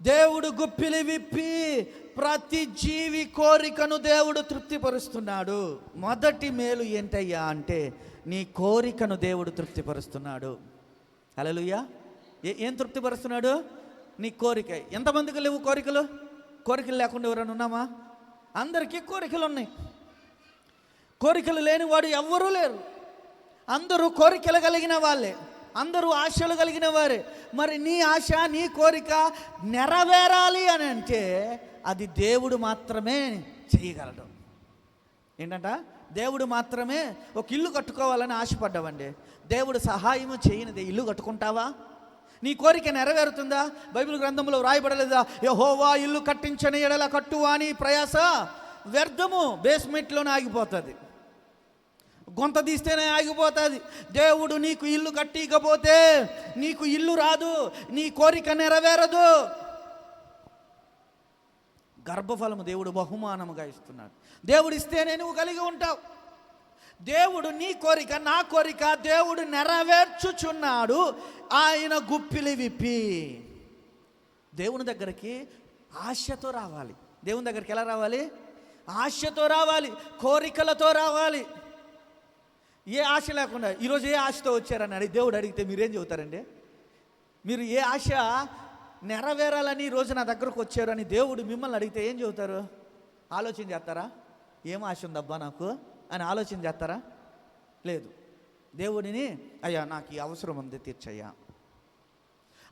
దేవుడు గుప్పిలి విప్పి ప్రతి జీవి కోరికను దేవుడు తృప్తిపరుస్తున్నాడు. మొదటి మేలు ఏంటయ్యా అంటే నీ కోరికను దేవుడు తృప్తిపరుస్తున్నాడు. హల్లెలూయా. ఏం తృప్తిపరుస్తున్నాడు? నీ కోరిక. ఎంతమందికి లేవు కోరికలు? కోరికలు లేకుండా ఎవరైనా ఉన్నామా? అందరికీ కోరికలు ఉన్నాయి. కోరికలు లేని వాడు ఎవ్వరూ లేరు. అందరూ కోరికలు కలిగిన వాళ్ళే, అందరూ ఆశలు కలిగిన వారే. మరి నీ ఆశ, నీ కోరిక నెరవేరాలి అని అంటే అది దేవుడు మాత్రమే చేయగలడు. ఏంటంట? దేవుడు మాత్రమే. ఒక ఇల్లు కట్టుకోవాలని ఆశపడ్డావండి, దేవుడు సహాయం చేయనిదే ఇల్లు కట్టుకుంటావా? నీ కోరిక నెరవేరుతుందా? బైబిల్ గ్రంథంలో వ్రాయబడలేదా? యెహోవా ఇల్లు కట్టించని ఎడల కట్టువాని ప్రయాస వ్యర్థము. బేస్మెంట్లోనే ఆగిపోతుంది, గొంత తీస్తేనే ఆగిపోతుంది. దేవుడు నీకు ఇల్లు కట్టికపోతే నీకు ఇల్లు రాదు, నీ కోరిక నెరవేరదు. గర్భఫలము దేవుడు బహుమానముగా ఇస్తున్నాడు. దేవుడు ఇస్తేనే నువ్వు కలిగి ఉంటావు. దేవుడు నీ కోరిక, నా కోరిక దేవుడు నెరవేర్చుచున్నాడు. ఆయన గుప్పిలి విప్పి. దేవుని దగ్గరికి ఆశతో రావాలి. దేవుని దగ్గరికి ఎలా రావాలి? ఆశతో రావాలి, కోరికలతో రావాలి. ఏ ఆశ లేకుండా ఈరోజు ఏ ఆశతో వచ్చారని దేవుడు అడిగితే మీరేం చెబుతారండి? మీరు ఏ ఆశ నెరవేరాలని ఈరోజు నా దగ్గరకు వచ్చారని దేవుడు మిమ్మల్ని అడిగితే ఏం చెబుతారు? ఆలోచన చేస్తారా? ఏం ఆశ ఉందబ్బా నాకు అని ఆలోచన చేస్తారా? లేదు. దేవుడిని, అయ్యా నాకు ఈ అవసరం ఉంది, తీర్చయ్యా.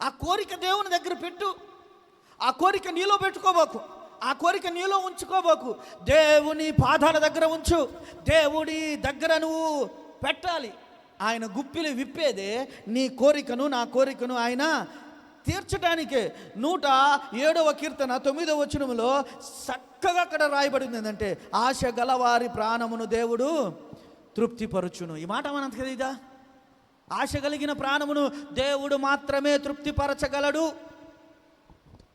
ఆ కోరిక దేవుని దగ్గర పెట్టు. ఆ కోరిక నీలో పెట్టుకోబోకు, ఆ కోరిక నీలో ఉంచుకోబోకు. దేవుని పాదాల దగ్గర ఉంచు. దేవుడి దగ్గర నువ్వు పెట్టాలి. ఆయన గుప్పిలి విప్పేదే నీ కోరికను, నా కోరికను ఆయన తీర్చడానికే. 107వ కీర్తన 9వ వచనములో చక్కగా అక్కడ రాయబడింది ఏంటంటే, ఆశ గలవారి ప్రాణమును దేవుడు తృప్తిపరచును. ఈ మాట మనంత కదా. ఆశ కలిగిన ప్రాణమును దేవుడు మాత్రమే తృప్తిపరచగలడు.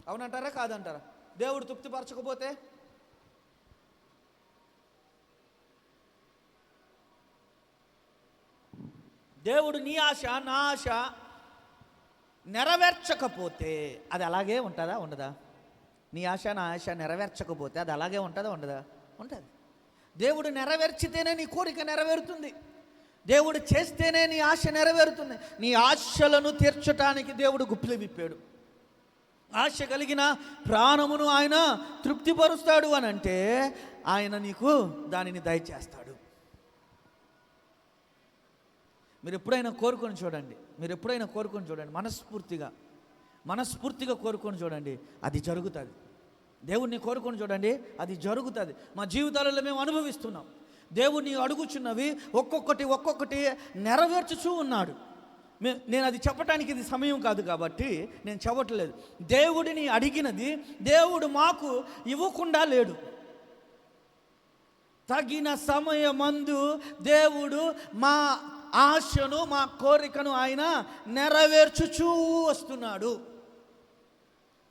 అవునంటారా కాదంటారా? దేవుడు తృప్తిపరచకపోతే దేవుడు నీ ఆశ, నా ఆశ నెరవేర్చకపోతే అది అలాగే ఉంటుందా? ఉండదా? నీ ఆశ, నా ఆశ నెరవేర్చకపోతే అది అలాగే ఉంటుందా? ఉండదా? ఉంటుంది. దేవుడు నెరవేర్చితేనే నీ కోరిక నెరవేరుతుంది. దేవుడు చేస్తేనే నీ ఆశ నెరవేరుతుంది. నీ ఆశలను తీర్చడానికి దేవుడు గుప్పిలి విప్పాడు. ఆశ కలిగిన ప్రాణమును ఆయన తృప్తిపరుస్తాడు అని అంటే ఆయన నీకు దానిని దయచేస్తాడు. మీరు ఎప్పుడైనా కోరుకొని చూడండి, మనస్ఫూర్తిగా కోరుకొని చూడండి, అది జరుగుతుంది. దేవుణ్ణి కోరుకొని చూడండి, అది జరుగుతుంది. మా జీవితాలలో మేము అనుభవిస్తున్నాం. దేవుణ్ణి అడుగుచున్నవి ఒక్కొక్కటి నెరవేర్చుచూ ఉన్నాడు. నేను అది చెప్పడానికి ఇది సమయం కాదు కాబట్టి నేను చెప్పట్లేదు. దేవుడిని అడిగినది దేవుడు మాకు ఇవ్వకుండా లేడు. తగిన సమయమందు దేవుడు మా ఆశను, మా కోరికను ఆయన నెరవేర్చుచూ వస్తున్నాడు.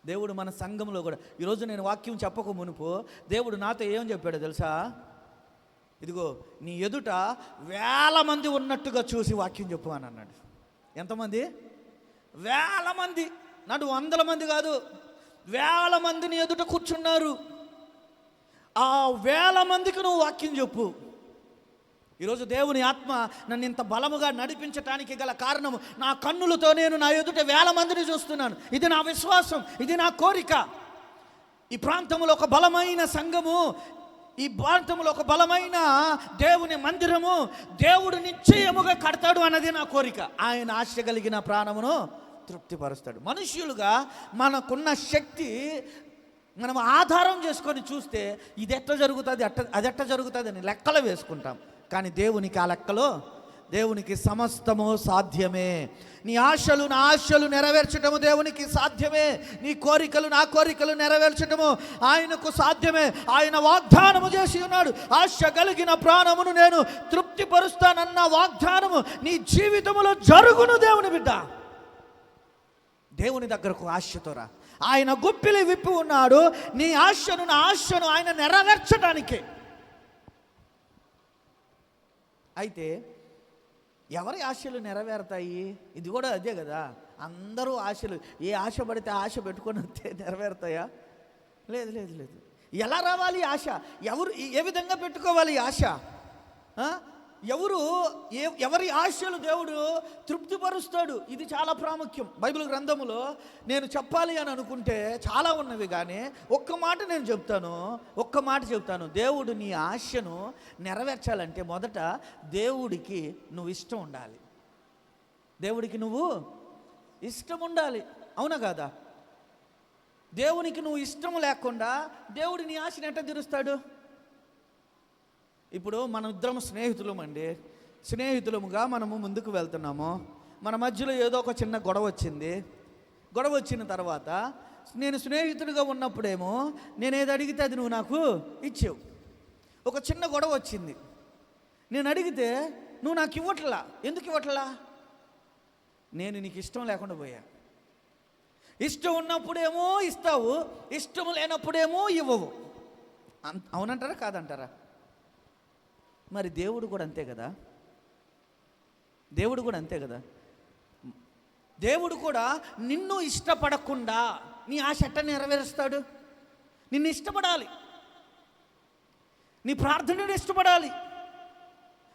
దేవుడు మన సంఘంలో కూడా ఈరోజు నేను వాక్యం చెప్పక మునుపు దేవుడు నాతో ఏం చెప్పాడో తెలుసా? ఇదిగో నీ ఎదుట 1000 మంది ఉన్నట్టుగా చూసి వాక్యం చెప్పు అని అన్నాడు. ఎంతమంది? 1000 మంది. నాడు 100 మంది కాదు, 1000 మంది నీ ఎదుట కూర్చున్నారు. ఆ 1000 మందికి నువ్వు వాక్యం చెప్పు. ఈరోజు దేవుని ఆత్మ నన్ను ఇంత బలముగా నడిపించటానికి గల కారణము, నా కన్నులతో నేను నా ఎదుట 1000 మందిని చూస్తున్నాను. ఇది నా విశ్వాసం, ఇది నా కోరిక. ఈ ప్రాంతంలో ఒక బలమైన సంఘము, ఈ ప్రాంతంలో ఒక బలమైన దేవుని మందిరము దేవుడు నిశ్చయముగా కడతాడు అన్నది నా కోరిక. ఆయన ఆశ కలిగిన ప్రాణమును తృప్తిపరుస్తాడు. మనుష్యులుగా మనకున్న శక్తి మనం ఆధారం చేసుకొని చూస్తే ఇది ఎట్లా జరుగుతుంది, అది ఎట్లా జరుగుతుంది అని లెక్కలు వేసుకుంటాం. కానీ దేవునికి ఆ లెక్కలో, దేవునికి సమస్తము సాధ్యమే. నీ ఆశలు, నా ఆశలు నెరవేర్చటము దేవునికి సాధ్యమే. నీ కోరికలు, నా కోరికలు నెరవేర్చటము ఆయనకు సాధ్యమే. ఆయన వాగ్దానము చేసి ఉన్నాడు. ఆశ కలిగిన ప్రాణమును నేను తృప్తిపరుస్తానన్న వాగ్దానము నీ జీవితంలో జరుగును. దేవుని బిడ్డ, దేవుని దగ్గరకు ఆశతో రా. ఆయన గుప్పిలి విప్పి ఉన్నాడు. నీ ఆశను, నా ఆశను ఆయన నెరవేర్చడానికే. అయితే ఎవరి ఆశలు నెరవేరుతాయి? ఇది కూడా అదే కదా. అందరూ ఆశలు, ఏ ఆశ పడితే ఆశ పెట్టుకొని వస్తే నెరవేరుతాయా? లేదు లేదు లేదు. ఎలా రావాలి ఆశ? ఎవరు ఏ విధంగా పెట్టుకోవాలి ఆశ? ఎవరి ఆశలు దేవుడు తృప్తిపరుస్తాడు? ఇది చాలా ప్రాముఖ్యం. బైబిల్ గ్రంథములో నేను చెప్పాలి అని అనుకుంటే చాలా ఉన్నవి, కానీ ఒక్క మాట చెప్తాను. దేవుడు నీ ఆశను నెరవేర్చాలంటే మొదట దేవుడికి నువ్వు ఇష్టం ఉండాలి. దేవుడికి నువ్వు ఇష్టం ఉండాలి, అవునా కాదా? దేవునికి నువ్వు ఇష్టం లేకుండా దేవుడు నీ ఆశని ఎట్లా తీరుస్తాడు? ఇప్పుడు మన ఇద్దరం స్నేహితులముగా మనము ముందుకు వెళ్తున్నాము. మన మధ్యలో ఏదో ఒక చిన్న గొడవ వచ్చిన తర్వాత నేను స్నేహితుడిగా ఉన్నప్పుడేమో నేను ఏది అడిగితే అది నువ్వు నాకు ఇచ్చావు. ఒక చిన్న గొడవ వచ్చింది, నేను అడిగితే నువ్వు నాకు ఇవ్వట్లా. ఎందుకు ఇవ్వట్లా? నేను నీకు ఇష్టం లేకుండా పోయా. ఇష్టం ఉన్నప్పుడేమో ఇస్తావు, ఇష్టం లేనప్పుడేమో ఇవ్వవు. అవునంటారా కాదంటారా? మరి దేవుడు కూడా అంతే కదా. దేవుడు కూడా నిన్ను ఇష్టపడకుండా నీ ఆశ ఎట్ట నెరవేరుస్తాడు? నిన్ను ఇష్టపడాలి, నీ ప్రార్థనను ఇష్టపడాలి,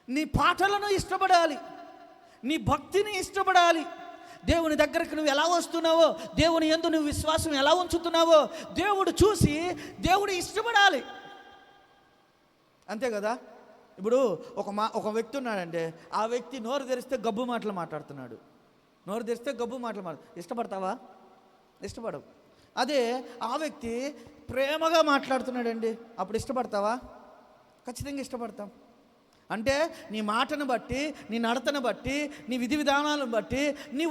నీ పాటలను ఇష్టపడాలి, నీ భక్తిని ఇష్టపడాలి. దేవుని దగ్గరికి నువ్వు ఎలా వస్తున్నావో, దేవుని యందు నువ్వు విశ్వాసం ఎలా ఉంచుతున్నావో దేవుడు చూసి దేవుడు ఇష్టపడాలి, అంతే కదా. ఇప్పుడు ఒక వ్యక్తి ఉన్నాడంటే ఆ వ్యక్తి నోరు తెరిస్తే గబ్బు మాటలు మాట్లాడుతున్నాడు. ఇష్టపడతావా? ఇష్టపడవు. అదే ఆ వ్యక్తి ప్రేమగా మాట్లాడుతున్నాడండి, అప్పుడు ఇష్టపడతావా? ఖచ్చితంగా ఇష్టపడతాం. అంటే నీ మాటను బట్టి, నీ నడతను బట్టి, నీ విధి విధానాలను బట్టి నీ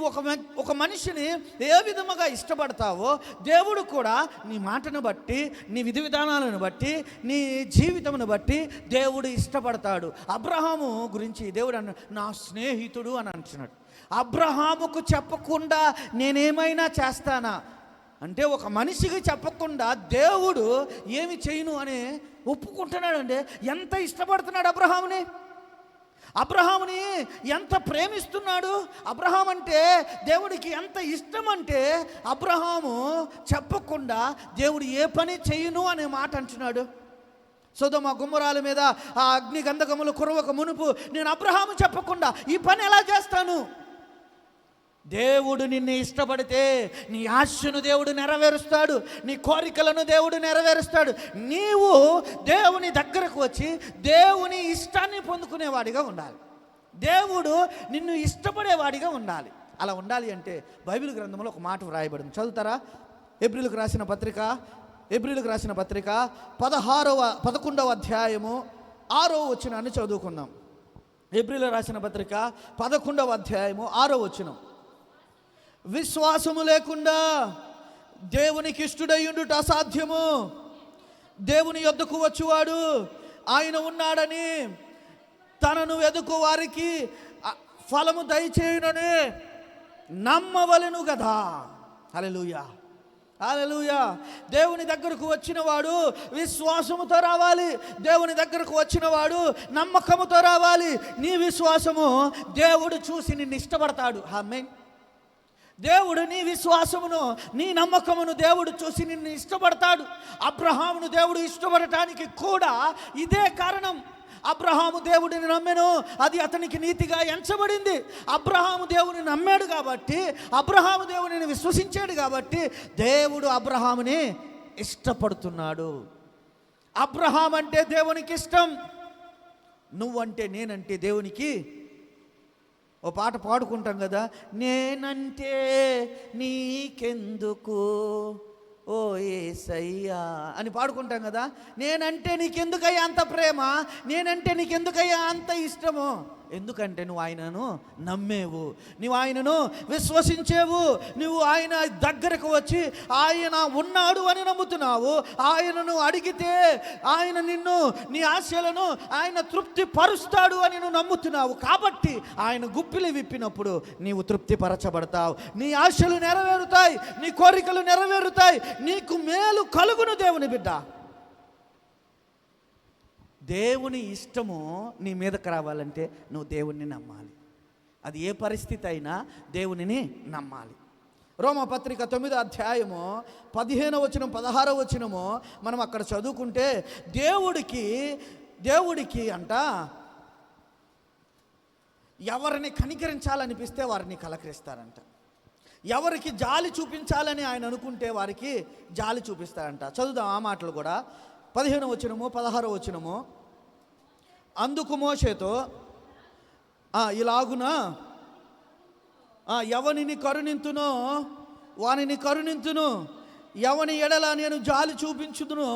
ఒక మనిషిని ఏ విధముగా ఇష్టపడతావో దేవుడు కూడా నీ మాటను బట్టి, నీ విధి విధానాలను బట్టి, నీ జీవితమును బట్టి దేవుడు ఇష్టపడతాడు. అబ్రహాము గురించి దేవుడు నా స్నేహితుడు అని అంటున్నాడు. అబ్రహాముకు చెప్పకుండా నేనేమైనా చేస్తానా అంటే, ఒక మనిషికి చెప్పకుండా దేవుడు ఏమి చేయను అని ఒప్పుకుంటున్నాడంటే ఎంత ఇష్టపడుతున్నాడు అబ్రహాముని ఎంత ప్రేమిస్తున్నాడు. అబ్రహాం అంటే దేవుడికి ఎంత ఇష్టం అంటే అబ్రహాము చెప్పకుండా దేవుడు ఏ పని చేయను అనే మాట అంటున్నాడు. సొదొమ గొమొర్రాల మీద ఆ అగ్ని గంధకములు కురవక మునుపు నేను అబ్రహాము చెప్పకుండా ఈ పని ఎలా చేస్తాను? దేవుడు నిన్ను ఇష్టపడితే నీ ఆశను దేవుడు నెరవేరుస్తాడు, నీ కోరికలను దేవుడు నెరవేరుస్తాడు. నీవు దేవుని దగ్గరకు వచ్చి దేవుని ఇష్టాన్ని పొందుకునేవాడిగా ఉండాలి. దేవుడు నిన్ను ఇష్టపడేవాడిగా ఉండాలి. అలా ఉండాలి అంటే బైబిల్ గ్రంథంలో ఒక మాట వ్రాయబడింది, చదువుతారా? ఎబ్రీలకు రాసిన పత్రిక 11వ అధ్యాయము 6వ వచనాన్ని చదువుకుందాం. ఎబ్రీలకు రాసిన పత్రిక 11వ అధ్యాయము 6వ వచనం. విశ్వాసము లేకుండా దేవునికి ఇష్టుడయ్యుండుట అసాధ్యము. దేవుని యొద్దకు వచ్చువాడు ఆయన ఉన్నాడని, తనను వెదుకు వారికి ఫలము దయచేయునని నమ్మవలెను కదా. హల్లెలూయా. దేవుని దగ్గరకు వచ్చిన వాడు విశ్వాసముతో రావాలి. దేవుని దగ్గరకు వచ్చిన వాడు నమ్మకముతో రావాలి. నీ విశ్వాసము దేవుడు చూసి నిన్ను ఇష్టపడతాడు. ఆమేన్. దేవుడు నీ విశ్వాసమును, నీ నమ్మకమును దేవుడు చూసి నిన్ను ఇష్టపడతాడు. అబ్రహామును దేవుడు ఇష్టపడటానికి కూడా ఇదే కారణం. అబ్రహాము దేవుడిని నమ్మెను, అది అతనికి నీతిగా ఎంచబడింది. అబ్రహాము దేవుని నమ్మాడు కాబట్టి, అబ్రహాము దేవునిని విశ్వసించాడు కాబట్టి దేవుడు అబ్రహాముని ఇష్టపడుతున్నాడు. అబ్రహాం అంటే దేవునికి ఇష్టం. నువ్వంటే, నేనంటే దేవునికి. ఓ పాట పాడుకుంటాం కదా, నేనంటే నీకెందుకు ఓ యేసయ్యా అని పాడుకుంటాం కదా. నేనంటే నీకెందుకయ్యా అంత ప్రేమ, నేనంటే నీకెందుకయ్యా అంత ఇష్టము? ఎందుకంటే నువ్వు ఆయనను నమ్మేవు, నువ్వు ఆయనను విశ్వసించేవు, నువ్వు ఆయన దగ్గరకు వచ్చి ఆయన ఉన్నాడు అని నమ్ముతున్నావు. ఆయనను అడిగితే ఆయన నిన్ను, నీ ఆశలను ఆయన తృప్తి పరుస్తాడు అని నువ్వు నమ్ముతున్నావు. కాబట్టి ఆయన గుప్పిలి విప్పినప్పుడు నీవు తృప్తి పరచబడతావు, నీ ఆశలు నెరవేరుతాయి, నీ కోరికలు నెరవేరుతాయి, నీకు మేలు కలుగును. దేవుని బిడ్డ, దేవుని ఇష్టము నీ మీదకి రావాలంటే నువ్వు దేవుణ్ణి నమ్మాలి. అది ఏ పరిస్థితి అయినా దేవునిని నమ్మాలి. రోమపత్రిక 9వ అధ్యాయము 15వ వచనం 16వ వచనము మనం అక్కడ చదువుకుంటే దేవుడికి అంట ఎవరిని కనికరించాలనిపిస్తే వారిని కలకరిస్తారంట. ఎవరికి జాలి చూపించాలని ఆయన అనుకుంటే వారికి జాలి చూపిస్తారంట. చదువుదాం ఆ మాటలు కూడా. 15వ వచనము 16వ వచనము. అందుకు మోషేతో ఇలాగున ఎవనిని కరుణింతునో వానిని కరుణింతును, ఎవని ఎడల నేను జాలి చూపించుదును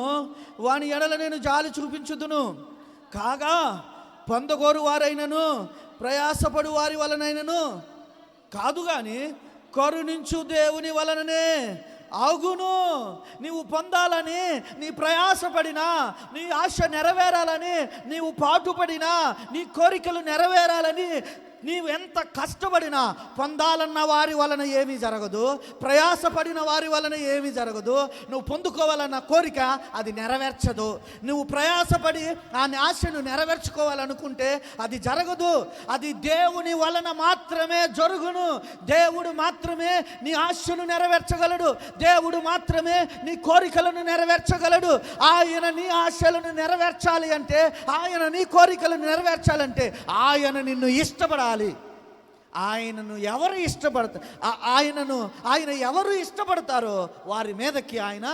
వాని ఎడల నేను జాలి చూపించుదును. కాగా పొందగోరు వారైనను ప్రయాసపడు వారి వలనైనను కాదు గాని కరుణించు దేవుని వలననే ఆగును. నీవు పొందాలని నీ ప్రయాసపడినా, నీ ఆశ నెరవేరాలని నీవు పాటుపడినా, నీ కోరికలు నెరవేరాలని నీవు ఎంత కష్టపడినా పొందాలన్న వారి వలన ఏమీ జరగదు, ప్రయాసపడిన వారి వలన ఏమీ జరగదు. నువ్వు పొందుకోవాలన్న కోరిక అది నెరవేర్చదు. నువ్వు ప్రయాసపడి ఆ ఆశను నెరవేర్చుకోవాలనుకుంటే అది జరగదు. అది దేవుని వలన మాత్రమే జరుగును. దేవుడు మాత్రమే నీ ఆశను నెరవేర్చగలడు. దేవుడు మాత్రమే నీ కోరికలను నెరవేర్చగలడు. ఆయన నీ ఆశలను నెరవేర్చాలి అంటే, ఆయన నీ కోరికలను నెరవేర్చాలంటే ఆయన నిన్ను ఇష్టపడాలి. ఆయనను ఎవరు ఎవరు ఇష్టపడతారో వారి మీదకి ఆయన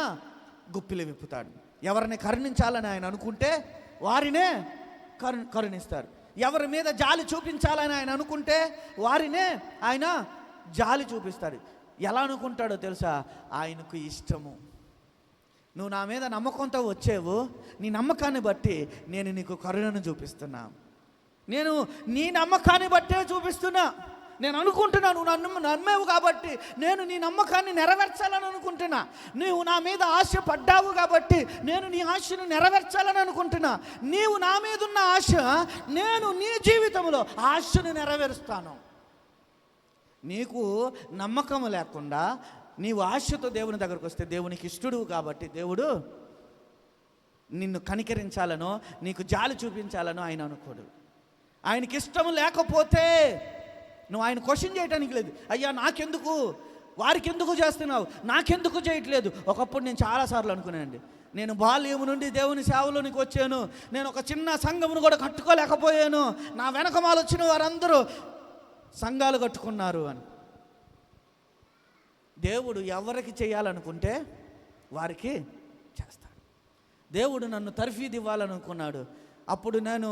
గుప్పిలు విప్పుతాడు. ఎవరిని కరుణించాలని ఆయన అనుకుంటే వారినే కరుణిస్తారు. ఎవరి మీద జాలి చూపించాలని ఆయన అనుకుంటే వారినే ఆయన జాలి చూపిస్తాడు. ఎలా అనుకుంటాడో తెలుసా? ఆయనకు ఇష్టము. నువ్వు నా మీద నమ్మకంతో వచ్చేవు, నీ నమ్మకాన్ని బట్టి నేను నీకు కరుణను చూపిస్తున్నా. నేను నీ నమ్మకాన్ని బట్టే చూపిస్తున్నా. నేను అనుకుంటున్నా నువ్వు నన్ను నమ్మేవు కాబట్టి నేను నీ నమ్మకాన్ని నెరవేర్చాలని అనుకుంటున్నా. నీవు నా మీద ఆశ పడ్డావు కాబట్టి నేను నీ ఆశను నెరవేర్చాలని అనుకుంటున్నా. నీవు నా మీద ఉన్న ఆశ నేను నీ జీవితంలో ఆశను నెరవేరుస్తాను. నీకు నమ్మకం లేకుండా నీవు ఆశతో దేవుని దగ్గరకు వస్తే దేవునికి ఇష్టడు కాబట్టి దేవుడు నిన్ను కనికరించాలనో నీకు జాలి చూపించాలనో ఆయన అనుకోడు. ఆయనకి ఇష్టం లేకపోతే నువ్వు ఆయన క్వశ్చన్ చేయడానికి లేదు. అయ్యా నాకెందుకు, వారికి ఎందుకు చేస్తున్నావు, నాకెందుకు చేయట్లేదు. ఒకప్పుడు నేను చాలాసార్లు అనుకున్నానండి. నేను బాల్యం నుండి దేవుని సేవలోనికి వచ్చాను, నేను ఒక చిన్న సంఘమును కూడా కట్టుకోలేకపోయాను, నా వెనకమాలు వచ్చిన వారందరూ సంఘాలు కట్టుకున్నారు అని. దేవుడు ఎవరికి చేయాలనుకుంటే వారికి చేస్తాడు. దేవుడు నన్ను తర్ఫీదు ఇవ్వాలనుకున్నాడు. అప్పుడు నేను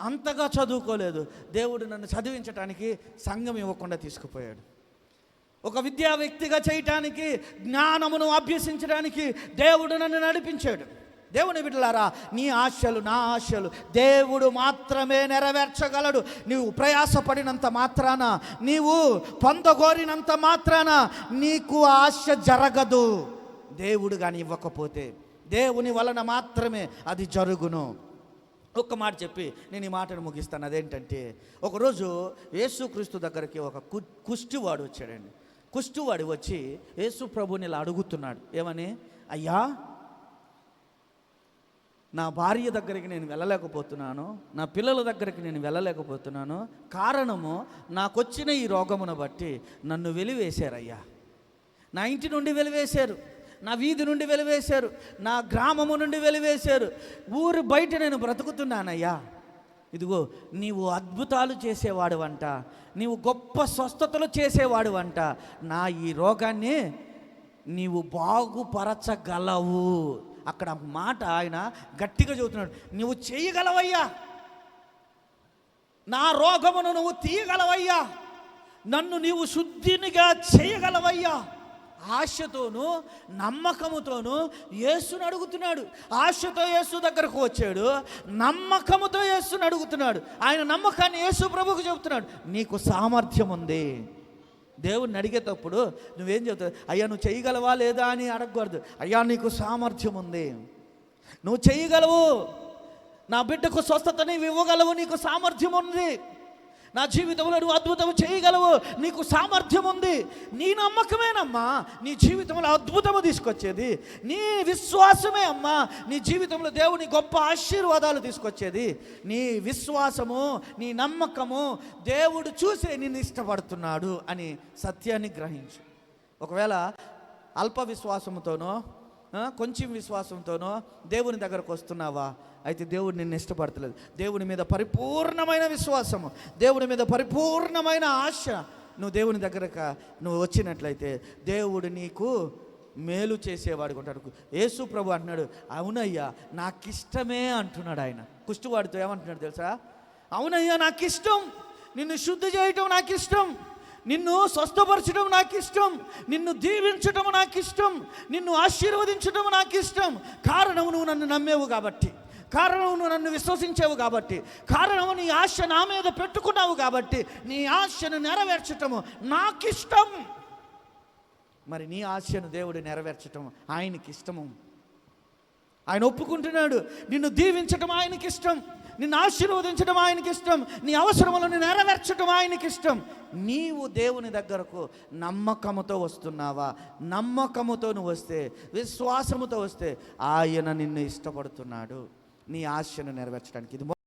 అంతగా చదువుకోలేదు. దేవుడు నన్ను చదివించడానికి సంఘం ఇవ్వకుండా తీసుకుపోయాడు. ఒక విద్యా వ్యక్తిగా చేయటానికి, జ్ఞానమును అభ్యసించడానికి దేవుడు నన్ను నడిపించాడు. దేవుని బిడ్డలారా, నీ ఆశలు నా ఆశలు దేవుడు మాత్రమే నెరవేర్చగలడు. నీవు ప్రయాసపడినంత మాత్రాన, నీవు పొందగోరినంత మాత్రాన నీకు ఆశ జరగదు. దేవుడు కానీ ఇవ్వకపోతే దేవుని వలన మాత్రమే అది జరుగును. ఒక్క మాట చెప్పి నేను ఈ మాటను ముగిస్తాను. అదేంటంటే, ఒకరోజు యేసుక్రీస్తు దగ్గరికి ఒక కుష్టివాడు వచ్చాడండి. కుష్టివాడు వచ్చి యేసు ప్రభుని ఇలా అడుగుతున్నాడు. ఏమని? అయ్యా, నా భార్య దగ్గరికి నేను వెళ్ళలేకపోతున్నాను, నా పిల్లల దగ్గరికి నేను వెళ్ళలేకపోతున్నాను. కారణము నాకొచ్చిన ఈ రోగమును బట్టి నన్ను వెలివేశారయ్యా. నా ఇంటి నుండి వెలివేశారు, నా వీధి నుండి వెలివేశారు, నా గ్రామము నుండి వెలివేశారు. ఊరు బయట నేను బ్రతుకుతున్నానయ్యా. ఇదిగో నీవు అద్భుతాలు చేసేవాడు అంట, నీవు గొప్ప స్వస్థతలు చేసేవాడు అంట. నా ఈ రోగాన్ని నీవు బాగుపరచగలవు. అక్కడ మాట ఆయన గట్టిగా చెబుతున్నాడు. నువ్వు చేయగలవయ్యా, నా రోగమును నువ్వు తీయగలవయ్యా, నన్ను నీవు శుద్ధినిగా చేయగలవయ్యా. ఆశతోనూ నమ్మకముతోనూ యేసుని అడుగుతున్నాడు. ఆశతో యేసు దగ్గరకు వచ్చాడు, నమ్మకముతో యేసుని అడుగుతున్నాడు. ఆయన నమ్మకాన్ని యేసు ప్రభువుకు చెబుతున్నాడు. నీకు సామర్థ్యం ఉంది. దేవుణ్ణి అడిగేటప్పుడు నువ్వేం చెబుతావు? అయ్యా నువ్వు చేయగలవా లేదా అని అడగకూడదు. అయ్యా నీకు సామర్థ్యం ఉంది, నువ్వు చేయగలవు, నా బిడ్డకు స్వస్థత నీవు ఇవ్వగలవు, నీకు సామర్థ్యం ఉంది, నా జీవితంలో నువ్వు అద్భుతం చేయగలవు, నీకు సామర్థ్యం ఉంది. నీ నమ్మకమేనమ్మా నీ జీవితంలో అద్భుతము తీసుకొచ్చేది. నీ విశ్వాసమే అమ్మా నీ జీవితంలో దేవుని గొప్ప ఆశీర్వాదాలు తీసుకొచ్చేది. నీ విశ్వాసము, నీ నమ్మకము దేవుడు చూసే నిన్ను ఇష్టపడుతున్నాడు అని సత్యాన్ని గ్రహించు. ఒకవేళ అల్ప విశ్వాసంతోనో కొంచెం విశ్వాసంతోనో దేవుని దగ్గరకు వస్తున్నావా, అయితే దేవుడు నిన్ను ఇష్టపడతలేదు. దేవుని మీద పరిపూర్ణమైన విశ్వాసము, దేవుని మీద పరిపూర్ణమైన ఆశ నువ్వు దేవుని దగ్గరకు నువ్వు వచ్చినట్లయితే దేవుడు నీకు మేలు చేసేవాడు ఉంటాడు. యేసు ప్రభు అంటున్నాడు, అవునయ్యా నాకిష్టమే అంటున్నాడు. ఆయన కుష్టివాడితో ఏమంటున్నాడు తెలుసా? అవునయ్యా నాకు ఇష్టం, నిన్ను శుద్ధి చేయటం నాకు ఇష్టం, నిన్ను స్వస్థపరచడం నాకు ఇష్టం, నిన్ను దీవించడం నాకు ఇష్టం, నిన్ను ఆశీర్వదించడం నాకు ఇష్టం. కారణం నువ్వు నన్ను నమ్మేవు కాబట్టి, కారణం నువ్వు నన్ను విశ్వసించావు కాబట్టి, కారణం నీ ఆశ నా మీద పెట్టుకున్నావు కాబట్టి నీ ఆశను నెరవేర్చటము నాకు ఇష్టం. మరి నీ ఆశను దేవుడు నెరవేర్చటం ఆయనకి ఇష్టము. ఆయన ఒప్పుకుంటున్నాడు. నిన్ను దీవించటం ఆయనకి ఇష్టం, నిన్ను ఆశీర్వదించడం ఆయనకి ఇష్టం, నీ అవసరములను నెరవేర్చడం ఆయనకి ఇష్టం. నీవు దేవుని దగ్గరకు నమ్మకముతో వస్తున్నావా? నమ్మకముతో నువ్వు వస్తే, విశ్వాసముతో వస్తే ఆయన నిన్ను ఇష్టపడుతున్నాడు నీ ఆశను నెరవేర్చడానికి. ఇది